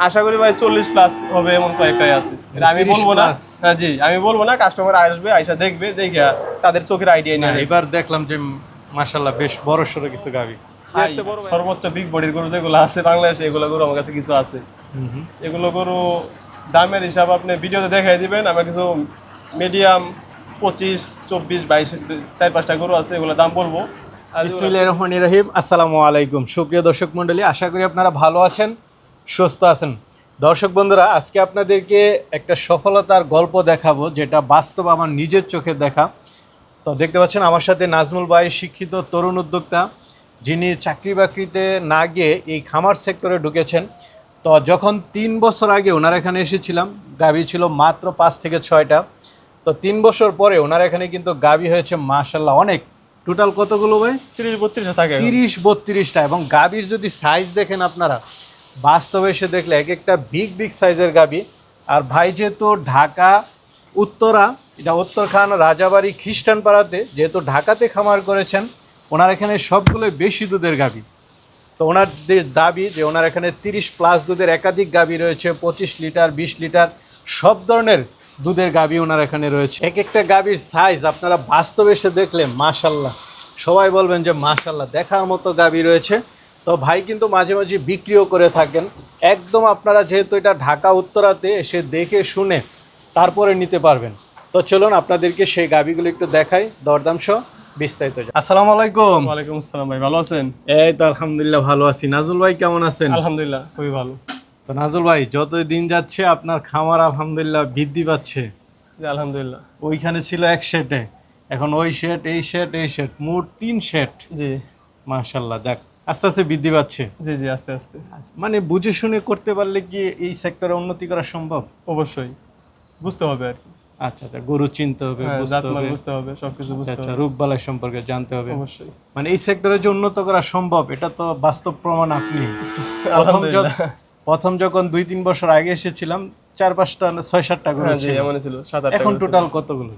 আশা করি ভাই 40 প্লাস হবে এমন কয়েকটাই আছে। এটা আমি বলবো না। হ্যাঁ জি, আমি বলবো না, কাস্টমার আসবে, আইসা দেখবে, দেখে তাদের চোখের আইডিয়া নিয়ে এবার দেখলাম যে মাশাআল্লাহ বেশ বড় সড়ো কিছু গাভী। সর্বোচ্চ বিগ বডির গরু যেগুলো আছে বাংলাদেশে, এগুলো গরু আমার কাছে কিছু আছে। এগুলো গরু দামের হিসাব আপনি ভিডিওতে দেখাই দিবেন। আমার কিছু মিডিয়াম 25, 24, 22 4-5টা গরু আছে, এগুলো দাম বলবো। বিসমিল্লাহির রহমানির রহিম। আসসালামু আলাইকুম সুপ্রিয় দর্শক মণ্ডলী, আশা করি আপনারা ভালো আছেন, সুস্থ আছেন। দর্শক বন্ধুরা, আজকে আপনাদেরকে একটা সফলতার গল্প দেখাবো, যেটা বাস্তব আমার নিজের চোখে দেখা। তো দেখতে পাচ্ছেন আমার সাথে নাজমুল ভাই, শিক্ষিত তরুণ উদ্যোক্তা, যিনি চাকরি বাকরিতে না গিয়ে এই খামার সেক্টরে ঢুকেছেন। তো যখন 3 বছর আগে ওনার এখানে এসেছিলাম, গাভী ছিল মাত্র 5 থেকে 6টা। তো 3 বছর পরে ওনার এখানে কিন্তু গাভী হয়েছে মাশাআল্লাহ অনেক। টোটাল কতগুলো ভাই? 30-32টা থাকে। 30-32টা। এবং গাভীর যদি সাইজ দেখেন আপনারা, বাস্তবে এসে দেখলে এক একটা বিগ সাইজের গাভী। আর ভাই যেহেতু ঢাকা উত্তরা, এটা উত্তরখান রাজাবাড়ি খ্রিস্টান পাড়াতে, যেহেতু ঢাকাতে খামার করেছেন, ওনার এখানে সবগুলো বেশি দুধের গাভী। তো ওনার দাবি যে ওনার এখানে 30 প্লাস দুধের একাধিক গাভী রয়েছে, 25 লিটার, 20 লিটার, সব ধরনের দুধের গাভী ওনার এখানে রয়েছে। এক একটা গাভীর সাইজ আপনারা বাস্তবে এসে দেখলে মাশাআল্লাহ সবাই বলবেন যে মাশাআল্লাহ, দেখার মতো গাভী রয়েছে। তো ভাই কিন্তু মাঝে মাঝে বিক্রিও করে থাকেন। একদম আপনারা যেহেতু এটা ঢাকা উত্তরাতে এসে দেখে শুনে তারপরে নিতে পারবেন। তো চলুন আপনাদেরকে সেই গাভীগুলো একটু দেখাই, দরদাম সহ বিস্তারিত। আসসালামু আলাইকুম। ওয়ালাইকুম আসসালাম ভাই, ভালো আছেন? এই তো আলহামদুলিল্লাহ ভালো আছি। নাজুল ভাই কেমন আছেন? আলহামদুলিল্লাহ খুবই ভালো। তো নাজুল ভাই, যতই দিন যাচ্ছে আপনার খামার আলহামদুলিল্লাহ বৃদ্ধি পাচ্ছে। জি আলহামদুলিল্লাহ। ওইখানে ছিল এক শেডে, এখন ওই শেড, এই শেড, এই শেড, মোট 3 শেড। জি মাশাআল্লাহ, দেখ আস্তে আস্তে বৃদ্ধি পাচ্ছে। জি জি, আস্তে আস্তে। মানে বুঝে শুনে করতে পারলে কি এই সেক্টরে উন্নতি করা সম্ভব? অবশ্যই বুঝতে হবে আর কি। আচ্ছা আচ্ছা, গরু চিনতে হবে, বুঝতে হবে, বুঝতে হবে, সবকিছু বুঝতে আচ্ছা, হবে। রোগবালাই সম্পর্কে জানতে হবে। অবশ্যই। মানে এই সেক্টরে যে উন্নত করা সম্ভব, এটা তো বাস্তব প্রমাণ আপনি। আলহামদুলিল্লাহ। প্রথম যখন 2-3 বছর আগে এসেছিলাম, 4-5টা 6-7টা গরু হ্যাঁ জি, ছিল। এমনই ছিল, 7-8টা। এখন টোটাল কতগুলো?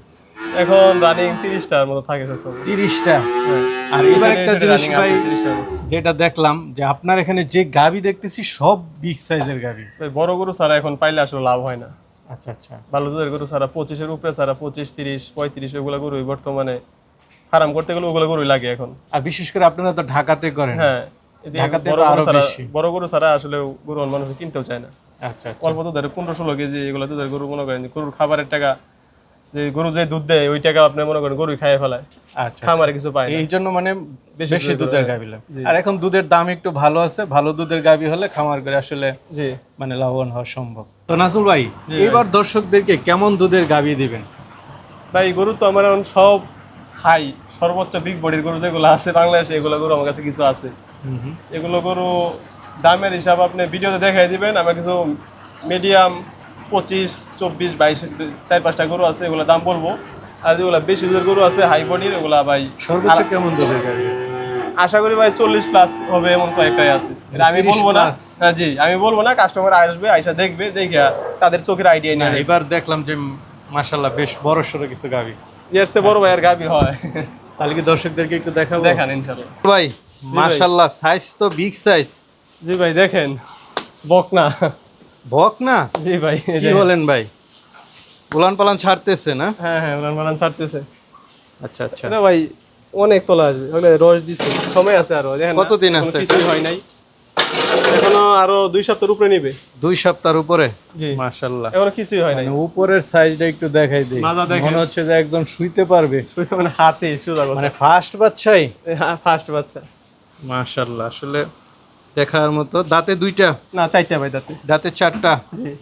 এখন রানিং 30টার মতো থাকে সবসময়। 30টা। হ্যাঁ। আর এবার একটা জিনিস ভাই, 30টার। যেটা দেখলাম যে আপনার এখানে যে গাভী দেখতেছি সব বিগ সাইজের গাভী। ভাই বড় গরু ছাড়া এখন পাইলে আসলে লাভ হয় না। আচ্ছা আচ্ছা। ভালো দুধের গরু ছাড়া 25-এর উপরে ছাড়া 25, 30, 35 ওইগুলো গরু বর্তমানে ফার্ম করতে গেলে ওগুলো গরুই লাগে এখন। আর বিশেষ করে আপনারা তো ঢাকাতে করেন। হ্যাঁ, ঢাকাতে তো আরো বেশি। বড় গরু ছাড়া আসলে গরু মানুষ কিনতেও চায় না। আচ্ছা আচ্ছা। অল্প দুধের 15-16 কেজি এগুলো দুধের গরু মনে করেন গরুর খাবারের টাকা, যে গরু যে দুধ দেয় ওই টাকা আপনি মনে করেন গরুই খাইয়ে ফেলায়। আচ্ছা, খামারে কিছু পায় না। এই জন্য মানে বেশি দুধের গাভী লাগে। জি। আর এখন দুধের দাম একটু ভালো আছে, ভালো দুধের গাভী হলে খামার করে আসলে জি মানে লাভবান হওয়া সম্ভব। তো নাজুল ভাই, এবার দর্শকদেরকে কেমন দুধের গাভী দিবেন? ভাই গরু তো আমার এখন সব হাই, সর্বোচ্চ বিগ বডির গরু যেগুলো আছে বাংলাদেশে, এগুলো গরু আমার কাছে কিছু আছে। এগুলো গরু দামের হিসাব আপনি ভিডিওতে দেখাই দিবেন। আমার কিছু মিডিয়াম 25, 24, 22 4-5টা গরু আছে, এগুলো দাম বলবো। আর যেগুলো বেশি দুধের গরু আছে হাই বডির, এগুলা ভাই সর্বোচ্চ কেমন দুধের গাভী আছে? আশা করি ভাই 40 প্লাস হবে এমন কয়েকটাই আছে। এটা আমি বলবো না। হ্যাঁ জি, আমি বলবো না, কাস্টমার আসবে, আইসা দেখবে, দেখে তাদের চোখের আইডিয়া নিয়ে। এবার দেখলাম যে মাশাআল্লাহ বেশ বড় সড়ো কিছু গাভী। এর চেয়ে বড় ভাইয়ের গাভী হয়। তাহলে কি দর্শকদেরকে একটু দেখাবো? দেখান ইনশাআল্লাহ। ভাই মাশাআল্লাহ, সাইজ তো বিগ সাইজ। জি ভাই দেখেন, বকনা। বকনা? জি ভাই। কি বলেন ভাই, উলান পালান ছাড়তেছে না? হ্যাঁ হ্যাঁ, উলান পালান ছাড়তেছে। আচ্ছা আচ্ছা। এটা ভাই অনেক তোলা আসবে, ওগুলো রস দিছে, সময় আছে আরো। দেখেন কতদিন আছে? কিছুই হয় নাই, এখনো আরো 2 সপ্তাহের উপরে নিবে। 2 সপ্তাহের উপরে? জি মাশাআল্লাহ। এখনো কিছুই হয় নাই। মানে উপরের সাইজটা একটু দেখাই দেই, মাজা দেখেন। মনে হচ্ছে যে একদম শুইতে পারবে। মানে হাতে সোজা কথা। মানে ফার্স্ট বাচ্চাই? হ্যাঁ ফার্স্ট বাচ্চা। মাশাআল্লাহ, আসলে দেখার মতো। দাঁতে 2টা? না 4টা ভাই দাঁতে। দাঁতে 4টা? জি।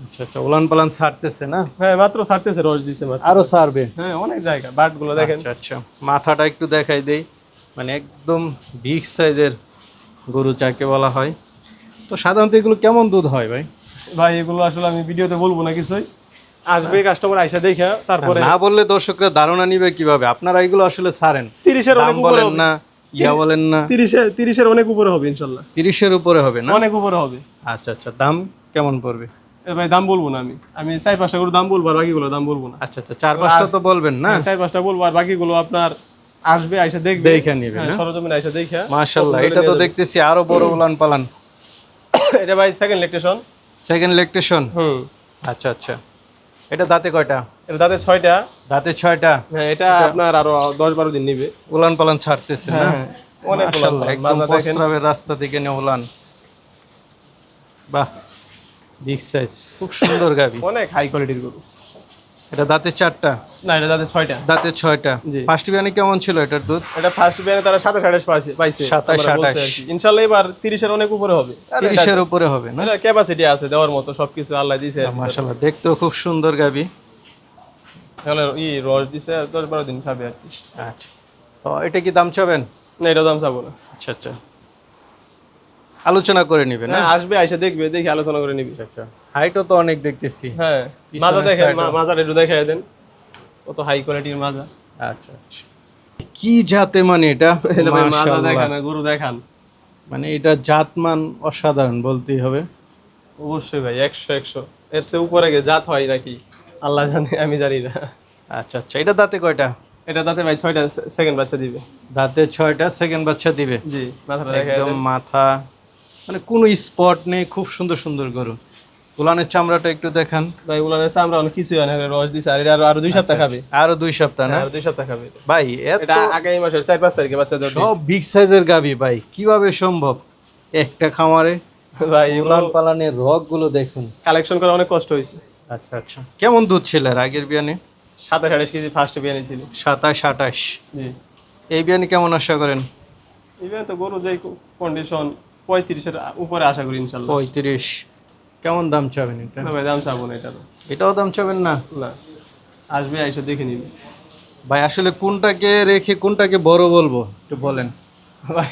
আচ্ছা আচ্ছা, উলান পালান ছাড়তেছে না? হ্যাঁ মাত্র ছাড়তেছে, রস দিছে মাত্র। আরো ছাড়বে? হ্যাঁ অনেক জায়গা, বাট গুলো দেখেন। আচ্ছা আচ্ছা, মাথাটা একটু দেখাই দেই, মানে একদম বিগ সাইজের গরু যাকে বলা হয়। তো সাধারণত এগুলো কেমন দুধ হয় ভাই? ভাই এগুলো আসলে আমি ভিডিওতে বলবো না কিছুই, আসবে কাস্টমার আইসা দেখা তারপরে। না বললে দর্শকরা ধারণা নিবে কিভাবে? আপনারা এগুলো আসলে ছাড়েন, 30-এর অনেক উপরে বলেন হবে না, বলেন না। 30-এর অনেক উপরে হবে ইনশাআল্লাহ। 30-এর উপরে হবে না? অনেক উপরে হবে। আচ্ছা আচ্ছা, দাম কেমন পড়বে? ভাই দাম বলবো না আমি, 4-5টা করে দাম বলবো, আর বাকিগুলো দাম বলবো না। আচ্ছা আচ্ছা, 4-5টা তো বলবেন না? 4-5টা বলবো, আর বাকিগুলো আপনার আসবে আইসা দেখবে, দেখে নিবে না? সরজমিনে আইসা দেখা। মাশাআল্লাহ, এটা তো দেখতেছি আরো বড় উলান পালান। এটা ভাই সেকেন্ড ল্যাকটেশন। Second lactation. আচ্ছা আচ্ছা, এটা দাঁতে কয়টা? এটা দাঁতে 6টা। দাঁতে 6টা। হ্যাঁ, এটা আপনার আরো 10-12 দিন নিবে। উলান পালান ছাড়তেছে না? হ্যাঁ, অনেক উলান মাশাআল্লাহ, পালান। একদম মাজা দেখেন। প্রস্রাবের রাস্তা থেকে নিয়ে উলান। বাহ, বিগ সাইজ, খুব সুন্দর গাবি। অনেক হাই কোয়ালিটির গরু। এটা দাঁতে 4টা? না, এটা দাঁতে 6টা। দাঁতে 6টা। জি। ফার্স্ট বিয়ানে কেমন ছিল এটার দুধ? এটা ফার্স্ট বিয়ানে তারা 27-28 পাইছে। 27-28 ইনশাআল্লাহ এবার 30 এর অনেক উপরে হবে। 30 এর উপরে হবে না? এটা ক্যাপাসিটি আছে দেওয়ার মতো, সবকিছু আল্লাহ দিয়েছে। মাশাআল্লাহ, দেখতেও খুব সুন্দর গাবি। তাহলে রস দিছে 10-12 দিন খাবে আর কি। আচ্ছা, তো এটা কি দাম চাবেন? না, এটা দাম চাবো না। আচ্ছা আচ্ছা, আলোচনা করে নেবেন না? না, আসবে, আইসা দেখবে, দেখে আলোচনা করে নিবি। আচ্ছা, হাইটও তো অনেক দেখতেছি। হ্যাঁ, মাজা দেখেন, মাজাটা একটু দেখাই দেন, কত হাই কোয়ালিটির মাজা। আচ্ছা আচ্ছা, কি জাতে মানে এটা? এটা ভাই মাজা মাশাআল্লাহ, দেখান, গরু দেখান। মানে এটা জাতমান অসাধারণ বলতেই হবে। অবশ্যই ভাই, 100 এর চেয়ে উপরে জাত হয় নাকি আল্লাহ জানে, আমি জানি না। আচ্ছা আচ্ছা, এটা দাঁতে কয়টা? এটা দাঁতে ভাই 6টা সেকেন্ড বাচ্চা দিবে। দাঁতে 6টা, সেকেন্ড বাচ্চা দিবে। জি, মাথাটা দেখাই একদম দেন। মাথা, মানে কোনো স্পট নেই, খুব সুন্দর সুন্দর গরু। উলানের চামড়াটা একটু দেখান ভাই উলানের চামড়া অনেক কিছু হয় না, রস দিছে। আর এটা আরো 2 সপ্তাহ খাবে। আরো 2 সপ্তাহ না? আরো 2 সপ্তাহ খাবে। ভাই এত এটা আগামী মাসের 4-5 তারিখে বাচ্চা দেবে। সব বিগ সাইজের গাবি ভাই, কিভাবে সম্ভব একটা খামারে? ভাই উলান পালানের রগ গুলো দেখুন। কালেকশন করা অনেক কষ্ট হয়েছে। আচ্ছা আচ্ছা, কেমন দুধ ছিল এর আগের বিয়ানে? 27-28 কেজি ফার্স্ট বিয়ানি ছিল। 27-28। জি, এই বিয়ানে কেমন আশা করেন? ইভেন তো গরু যে কন্ডিশন 35 এর উপরে আশা করি ইনশাআল্লাহ। 35। কেমন দাম চাবেন এটা? না ভাই, দাম চাবো না এটা। এটাও দাম চাবেন না? না, আসবে, আইসা দেখে নিবি। ভাই আসলে কোনটাকে রেখে কোনটাকে বড় বলবো একটু বলেন। ভাই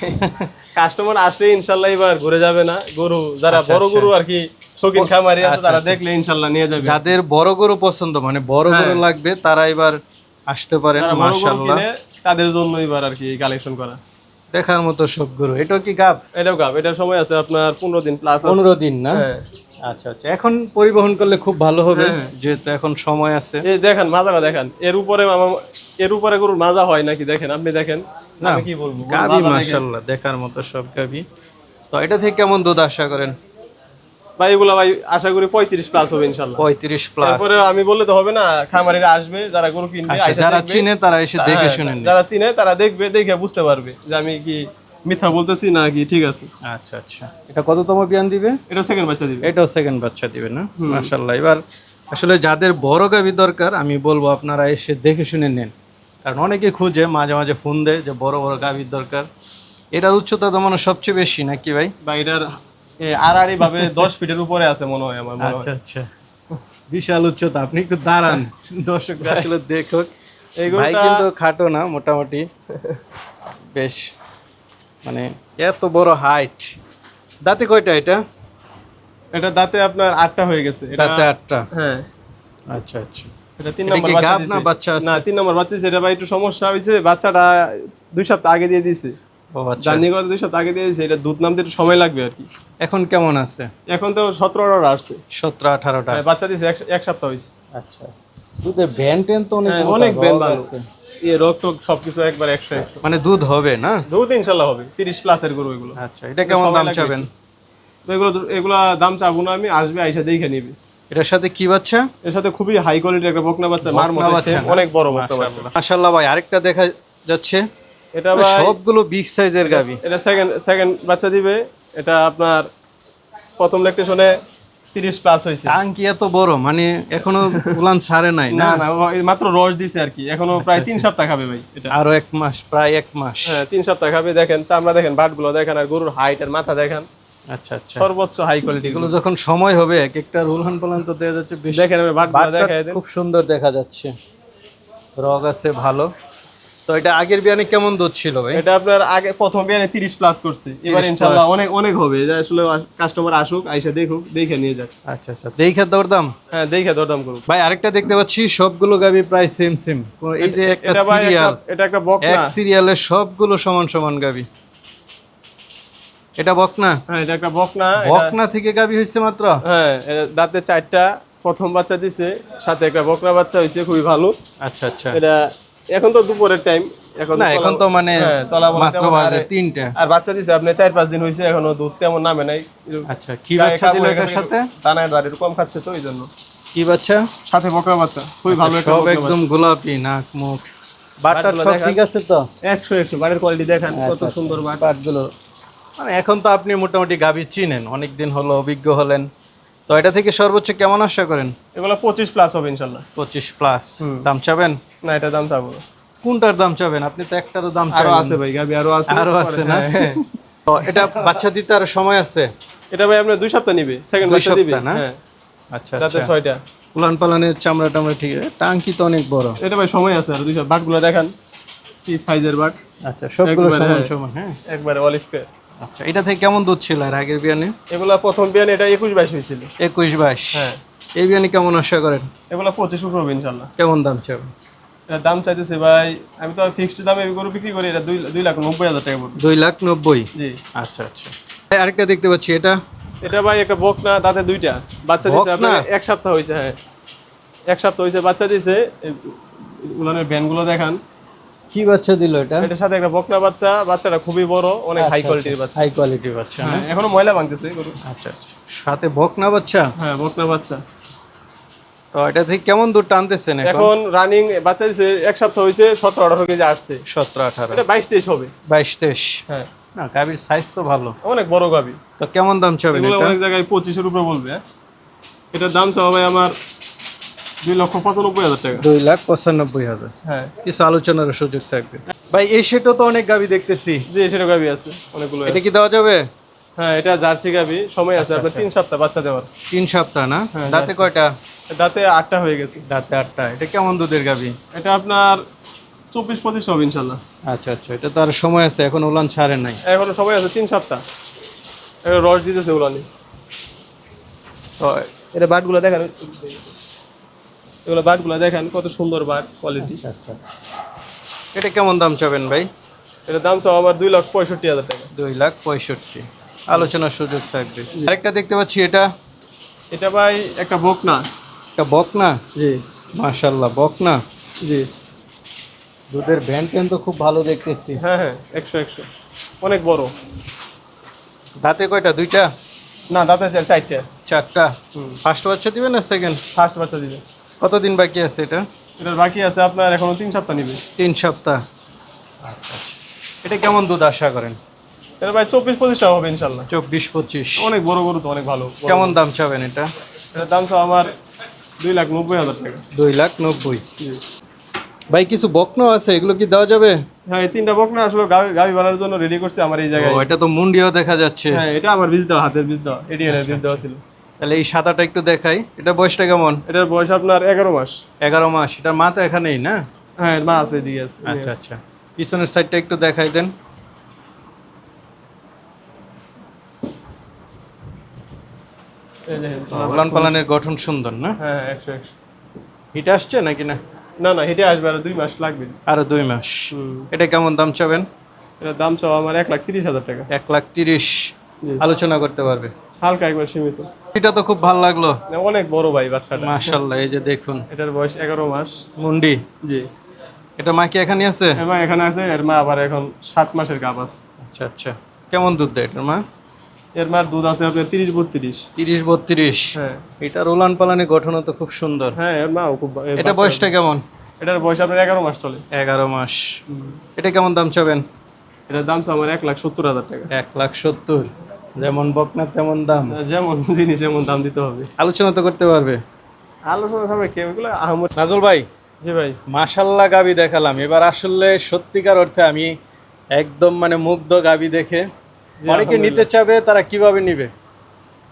কাস্টমার আসলে ইনশাআল্লাহ এবার ঘুরে যাবে না। গরু যারা বড় গরু আর কি শৌখিন খামারি আছে, তারা দেখলে ইনশাআল্লাহ নিয়ে যাবে। যাদের বড় গরু পছন্দ, মানে বড় গরু লাগবে, তারা এবার আসতে পারেন। যারা বড় গরু মাশাআল্লাহ, কিনে তাদের জন্য এবার আর কি কালেকশন করা। দেখার মতো সব গরু। এটাও কি গাব? এটাও গাব, এটার সময় আছে আপনার 15 দিন প্লাস। 15 দিন না? হ্যাঁ। আচ্ছা আচ্ছা, এখন পরিবহন করলে খুব ভালো হবে, হ্যাঁ। যেহেতু এখন সময় আছে। এই দেখেন মাজাটা দেখেন, এর উপরে গরুর মাজা হয় নাকি দেখেন, আপনি দেখেন। না, আমি কি বলবো, গরুর গাবি মাজা দেখেন। মাশাআল্লাহ, দেখার মতো সব গাবি। তো এটা থেকে কেমন দুধ আশা করেন? ভাই এগুলা ভাই আশা করি 35 প্লাস হবে ইনশাআল্লাহ। 35 প্লাস। তারপরে আমি বললে তো হবে না, খামারিরা আসবে, যারা গরু কিনবে আচ্ছা, আইসা যারা দেখবে। চিনে তারা এসে দেখে হ্যাঁ, শুনে নেয়। যারা চিনে তারা দেখবে, দেখে বুঝতে পারবে যে আমি কি মিথ্যা বলতেছি না কি ঠিক আছে। আচ্ছা আচ্ছা, এটা কততম বিয়ান দিবে? এটা সেকেন্ড বাচ্চা দিবে। এটাও সেকেন্ড বাচ্চা দিবে না? মাশাআল্লাহ। এবার আসলে যাদের বড় গাবি দরকার, আমি বলবো আপনারা এসে দেখে শুনে নেন, কারণ অনেকে খুঁজে, মাঝে মাঝে ফোন দেয় যে বড় বড় গাবির দরকার। এটার উচ্চতা তো মনে হয় সবচেয়ে বেশি নাকি ভাই? বা এটার আড়াআড়ি ভাবে 10 ফিটের উপরে আছে মনে হয় আমার মনে হয়। আচ্ছা আচ্ছা, বিশাল উচ্চতা। আপনি একটু দাঁড়ান, দর্শক আসলে দেখুক। ভাই কিন্তু খাটো না, মোটামুটি বেশ, মানে এত বড় হাইট। দাঁতে কয়টা এটা? এটা দাঁতে আপনার 8টা হয়ে গেছে। এটা দাঁতে 8টা? হ্যাঁ। আচ্ছা আচ্ছা, এটা 3 এটা নম্বর কি বাচ্চা গাব দিছে। না বাচ্চা আছে? না, 3 নম্বর বাচ্চা দিছে। এটা ভাই একটু সমস্যা হইছে, বাচ্চাটা 2 সপ্তাহ আগে দিয়ে দিয়েছে। ও আচ্ছা, জার্নি করে 2 সপ্তাহ আগে দিয়ে দিয়েছে। এটা দুধ নামতে একটু সময় লাগবে আর কি। এখন কেমন আছে? এখন তো 17-18 আসছে। 17-18টা? বাচ্চা দিছে, এক সপ্তাহ হইছে। আচ্ছা, দুধের ব্যান টেন তো অনেক অনেক মোটা, বেন রগ ভালো। আছে। রোগ টোগ সবকিছু একবার 100। মানে দুধ হবে না? দুধ ইনশাআল্লাহ হবে, 30 প্লাসের গরু এগুলো। আচ্ছা, এটা কেমন সময় দাম লাগবে চাবেন? তো এগুলা দাম চাবো না আমি, আসবে আইসা দেখে নিবি। এটার সাথে কি বাচ্চা? এর সাথে খুবই হাই কোয়ালিটির একটা বকনা বাচ্চা, মার মতো বাচ্চা না? অনেক বড় বকনা বাচ্চা। মাশাআল্লাহ ভাই, আরেকটা দেখা যাচ্ছে। এটা ভাই সবগুলো বিগ সাইজের গাবি। এটা সেকেন্ড বাচ্চা দিবে। এটা আপনার প্রথম ল্যাকটেশনে 30 প্লাস হইছে। টাঙ্কি এত বড়, মানে এখনো উলান ছাড়ে নাই না? না না, মাত্র রস দিছে আর কি। এখনো প্রায় 3 সপ্তাহ খাবে ভাই এটা। আরো 1 মাস, প্রায় 1 মাস। হ্যাঁ, 3 সপ্তাহ খাবে। দেখেন চামড়া দেখেন, বাটগুলো দেখেন, আর গরুর হাইট আর মাথা দেখেন, আচ্ছা আচ্ছা, সর্বোচ্চ হাই কোয়ালিটি। এগুলো যখন সময় হবে এক একটা উলান পালান তো দেখা যাচ্ছে বেশি। দেখেন আমি বাটগুলো বাটটা দেখাই দেন। খুব সুন্দর দেখা যাচ্ছে, রগ আছে ভালো। তো এটা আগের বিয়ানে কেমন দুধ ছিল ভাই? এটা আপনার আগে প্রথম বিয়ানে 30 প্লাস করছে। এবার 30 ইনশাআল্লাহ plus। অনেক অনেক হবে। এটা আসলে কাস্টমার আসুক, আইসা দেখুক, দেখে নিয়ে যাক। আচ্ছা আচ্ছা, দেখে দরদাম। হ্যাঁ, দেখে দরদাম করুক। ভাই আরেকটা দেখতে পাচ্ছি, সবগুলো গাবি প্রায় সেম সেম। এই যে একটা এটা ভাই সিরিয়াল, এটা একটা বকনা। এক সিরিয়ালের সবগুলো সমান সমান গাবি। এটা বকনা? হ্যাঁ, এটা একটা বকনা। বকনা থেকে গাবি হইছে মাত্র? হ্যাঁ, দাঁতে 4টা, প্রথম বাচ্চা দিছে, সাথে একটা বকনা বাচ্চা হইছে, খুবই ভালো। আচ্ছা আচ্ছা, এটা এখন তো দুপুরের টাইম, না এখন তো মানে হ্যাঁ, তলা বলা মাত্র তেমন বাজে আরে- 3টা। আর বাচ্চা দিছে আপনি 4-5 দিন হয়েছে, এখনো দুধ তেমন নামে নাই। আচ্ছা, কি বাচ্চা দিল এটার সাথে? দানার দাঁড় একটু কম খাচ্ছে তো এই জন্য। কি বাচ্চা? সাথে বকরা বাচ্চা, খুবই ভালো একটা সব বকরা একদম গোলাপি নাক মুখ, বাটটার বাটগুলো সব দেখান। ঠিক আছে তো? 100 বাড়ির কোয়ালিটি দেখেন কত আচ্ছা, সুন্দর বাট। বাটগুলো মানে এখন তো আপনি মোটামুটি গাভী চিনেন, অনেকদিন হলো, অভিজ্ঞ হলেন, তো এটা থেকে সর্বোচ্চ কেমন আশা করেন? এগুলো 25 প্লাস হবে ইনশাল্লাহ। 25 প্লাস দাম চাবেন? না, এটা দাম চাবো না। কোনটার দাম চাবেন আপনি? তো একটারও দাম আরো চাবেন। আছে ভাই, গাবি আরো আছে। আরো আছে না? হ্যাঁ। তো এটা বাচ্চা দিতে আর সময় আছে? এটা ভাই আপনার 2 সপ্তাহ নিবে, সেকেন্ড 2 বাচ্চা দিবে। সপ্তাহ না? হ্যাঁ, আচ্ছা রাতে আচ্ছা, 6টা। উলান পালানের চামড়া টামড়া ঠিক আছে, টাঙ্কি তো অনেক বড়। এটা ভাই সময় আছে আর 2 সপ্তাহ। বাটগুলো দেখান কি সাইজের বাট, আচ্ছা, সবগুলো একবারে, সমান হ্যাঁ। সমান, হ্যাঁ। একবারে অল স্কয়ার। আচ্ছা, এটা থেকে কেমন দুধ ছিল আর আগের বিয়ানে? এগুলা প্রথম বিয়ান এটা 21-22 হয়েছিল। 21-22। হ্যাঁ, এই বিয়ানে কেমন আশা করেন? এগুলা 25 উপর হবে ইনশাল্লাহ। কেমন দাম চাবেন? এটা দাম চাইতেছে ভাই, আমি তো ফিক্সড দামে গরু বিক্রি করি, এটা 2,90,000 টাকা পড়বে। 2,90,000। জি। আচ্ছা আচ্ছা, আরেকটা দেখতে পাচ্ছি, এটা এটা ভাই একটা বকনা, দাঁতে 2টা, বাচ্চা দিছে বকনা? আপনার 1 সপ্তাহ হয়েছে। হ্যাঁ, 1 সপ্তাহ হয়েছে বাচ্চা দিছে। উলানের ভ্যানগুলো দেখান। কি বাচ্চা দিল এটা? এটার সাথে একটা বকনা বাচ্চা, বাচ্চাটা খুবই বড়, অনেক হাই কোয়ালিটির বাচ্চা। হাই কোয়ালিটি বাচ্চা, হ্যাঁ, এখনো ময়লা ভাঙতেছে গরু। আচ্ছা আচ্ছা, সাথে বকনা বাচ্চা। হ্যাঁ, বকনা বাচ্চা। তো এটা থেকে কেমন দুধ টানতেছেন এখন? এখন রানিং বাচ্চা দিছে 1 সপ্তাহ হয়েছে, 17-18 কেজি আসছে। 17-18, এটা 22-23 হবে। 22-23। হ্যাঁ, না, গাভীর সাইজ তো ভালো। অনেক বড় গাবি। তো কেমন দাম চাবেন এগুলো এটা? অনেক জায়গায় 25-এর উপরে বলবে। হ্যাঁ, এটার দাম চাওয়া ভাই আমার 2,95,000 টাকা। 2,95,000। হ্যাঁ কিছু আলোচনার সুযোগ থাকবে। ভাই এই সেটও তো অনেক গাভী দেখতেছি, জি, সেটা গাবি আছে অনেকগুলো এটা আছে। কি দেওয়া যাবে? হ্যাঁ, এটা জার্সি গাবি, সময় আছে আপনার 3 সপ্তাহ বাচ্চা দেওয়ার। 3 সপ্তাহ না? হ্যাঁ, দাঁতে জার্সি। কয়টা? দাঁতে 8টা হয়ে গেছে। দাঁতে 8টা। এটা কেমন দুধের গাভী? এটা আপনার 24-25 হবে ইনশাল্লাহ। আচ্ছা আচ্ছা, এটা তো আর সময় আছে, এখন উলান ছাড়ে নাই। এখনো সময় আছে 3 সপ্তাহ। এটা রস দিতেছে উলানি। তো এটা বাটগুলো দেখেন, এগুলো বাটগুলো দেখেন কত সুন্দর বাট কোয়ালিটি। আচ্ছা, এটা কেমন দাম চাবেন ভাই? এটা দাম চাও আমার 2,65,000 টাকা। 2,65,000। আলোচনার সুযোগ থাকবে। আরেকটা দেখতে পাচ্ছি, এটা এটা ভাই একটা বকনা। একটা বকনা। জি মাশাআল্লাহ, বকনা। জি। দুধের ভ্যান তো খুব ভালো দেখতেছি। হ্যাঁ হ্যাঁ, 100 অনেক বড়। দাঁতে কয়টা? 2টা? না, দাঁতে 4টা। 4টা। ফার্স্ট বাচ্চা দিবেন না সেকেন্ড? ফার্স্ট বাচ্চা দিবে। কতদিন বাকি আছে এটা? এটার বাকি আছে আপনার এখনো 3 সপ্তাহ নিবে। 3 সপ্তাহ। আচ্ছা, এটা কেমন দুধ আশা করেন? এটা ভাই 24-25 টাকা হবে ইনশাল্লাহ। 24-25। অনেক বড় গরু তো, অনেক ভালো। কেমন দাম চাবেন এটা? এটার দাম চাও আমার 2,90,000 টাকা। 2,90,000। জি। ভাই কিছু বকনাও আছে, এগুলো কি দেওয়া যাবে? হ্যাঁ, এই 3টা বকনা আসলে গাবি বানানোর জন্য রেডি করছে আমার এই জায়গায়। ও, এটা তো মুন্ডিও দেখা যাচ্ছে। হ্যাঁ, এটা আমার বীজ দেওয়া, হাতের বীজ দেওয়া, এডিএনের বীজ দেওয়া ছিল। তাহলে এই সাদাটা একটু দেখাই, এটা বয়সটা কেমন? এটার বয়স আপনার 11 মাস। 11 মাস। এটার মা তো এখানেই না? হ্যাঁ, এর মা আছে, এদিকে আছে। আচ্ছা আচ্ছা, পিছনের সাইডটা একটু দেখাই দেন। এই দেখেন, উলান পালানের গঠন সুন্দর না? হ্যাঁ 100। হিট আসছে নাকি না? না না, হেঁটে আসবে, আর 2 মাস লাগবে। আরো 2 মাস। এটা কেমন দাম চাবেন? এটার দাম চাও আমার 1,30,000 টাকা। 1,30,000। জি। আলোচনা করতে পারবে। হালকা একবার সীমিত। এটা তো খুব ভালো লাগলো। না, অনেক বড় ভাই বাচ্চাটা। মাশাআল্লাহ, এই যে দেখুন, এটার বয়স 11 মাস। মুন্ডি। জি। এটা মা কি এখানে আছে? এর মা এখানে আছে, এর মা আবার এখন 7 মাসের গাব আছে। আচ্ছা আচ্ছা, কেমন দুধ দেয় এটার মা? এর মার দুধ আছে আপনার 30-32। 30-32। হ্যাঁ এটার উলান পালানের গঠনও তো খুব সুন্দর। হ্যাঁ, এর মাও খুব এটা বয়সটা কেমন? এটার বয়স আপনার 11 মাস চলে। 11 মাস। এটা কেমন দাম চাবেন? এটার দাম চাও আমার 1,70,000 টাকা। 1,70,000। যেমন বকনা তেমন দাম। যেমন জিনিস এমন দাম দিতে হবে। আলোচনা তো করতে পারবে। আলোচনা হবে কেউ, এগুলো আহমদ। নাজল ভাই, জি ভাই। মাশাল্লাহ গাবি দেখালাম, এবার আসলে সত্যিকার অর্থে আমি একদম মানে মুগ্ধ গাবি দেখে। জি, অনেকে নিতে চাবে, তারা কিভাবে নিবে?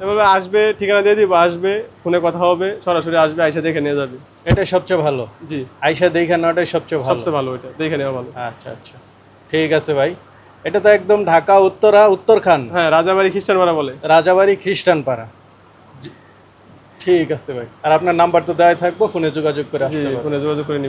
এভাবে আসবে, ঠিকানা দিয়ে দিব, আসবে, ফোনে কথা হবে, সরাসরি আসবে, আইসা দেখে নিয়ে যাবে। এটাই সবচেয়ে ভালো। জি, আইসা দেখে নেওয়াটাই সবচেয়ে ভালো। সবচেয়ে ভালো এটা, দেখে নেওয়া ভালো। আচ্ছা আচ্ছা, ঠিক আছে ভাই। এটা তো একদম ঢাকা উত্তরখান, হ্যাঁ, রাজাবাড়ি খ্রিস্টান পাড়া বলে। রাজাবাড়ি খ্রিস্টান পাড়া। ঠিক আছে ভাই, আর আপনার নাম্বার তো দেওয়াই থাকবো, ফোনে যোগাযোগ করে জি, আসতে পারবেন। ফোনে যোগাযোগ করে নিবে।